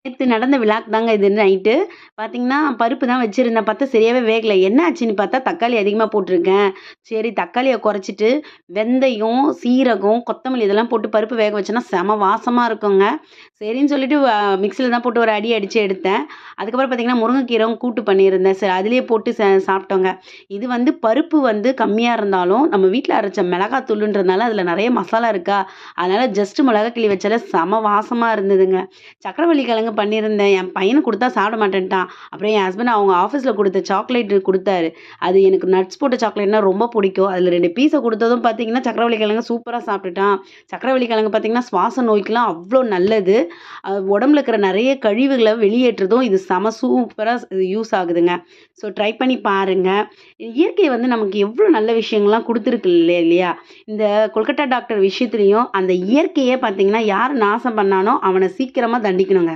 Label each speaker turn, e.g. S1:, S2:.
S1: நேத்து நடந்த விழாக்கு தாங்க இது நைட்டு. பார்த்தீங்கன்னா, பருப்பு தான் வச்சிருந்தேன். பார்த்தா சரியாவே வேகல. என்ன ஆச்சுன்னு பார்த்தா, தக்காளி அதிகமா போட்டுருக்கேன். சரி தக்காளிய குறைச்சிட்டு, வெந்தயம், சீரகம், கொத்தமல்லி இதெல்லாம் போட்டு பருப்பு வேக வச்சேன்னா, செம வாசமா இருக்குங்க. சரின்னு சொல்லிட்டு மிக்ஸில தான் போட்டு ஒரு அடி அடிச்சு எடுத்தேன். அதுக்கப்புறம் பார்த்தீங்கன்னா, முருங்கைக்கீரையும் கூட்டு பண்ணியிருந்தேன். சரி அதிலேயே போட்டு சாப்பிட்டோங்க. இது வந்து பருப்பு வந்து கம்மியா இருந்தாலும், நம்ம வீட்ல அரைச்ச மிளகாத்தூளுன்றதுனால அதில நெறைய மசாலா இருக்கா, அதனால ஜஸ்ட் மிளகா கிள்ளி வச்சாலே செம வாசமா இருந்ததுங்க. சக்கரவள்ளி கிழங்கு பண்ணியிருந்தேன். என் பையனுக்கு குடுத்தா சாப்பிட மாட்டேன்ட்டான். அப்புறம் என் ஹஸ்பண்ட் அவங்க ஆஃபீஸ்ல குடுத்த சாக்லேட் குடுத்தாரு. அது எனக்கு நட்ஸ் போட்ட சாக்லேட்னா ரொம்ப பிடிக்கும். அதில 2 பீஸ குடுத்ததும் பார்த்தீங்கன்னா, சக்கரவள்ளி கிழங்கு சூப்பரா சாப்பிட்டுட்டான். சக்கரவள்ளி கிழங்கு பார்த்தீங்கன்னா, சுவாச நோய்க்கெல்லாம் அவ்ளோ நல்லது. உடம்புல இருக்கிற நெறைய கழிவுகள வெளியேற்றுதும் இது செம சூப்பரா யூஸ் ஆகுதுங்க. ஸோ ட்ரை பண்ணி பாருங்க. இயற்கை வந்து நமக்கு எவ்ளோ நல்ல விஷயங்கள்லாம் குடுத்துருக்கு இல்லையா? இந்த கொல்கட்டா டாக்டர் விஷயத்துலயும் அந்த இயற்கையே பார்த்தீங்கன்னா, யார் நாசம் பண்ணானோ அவன சீக்கிரமா தண்டிக்கணுங்க.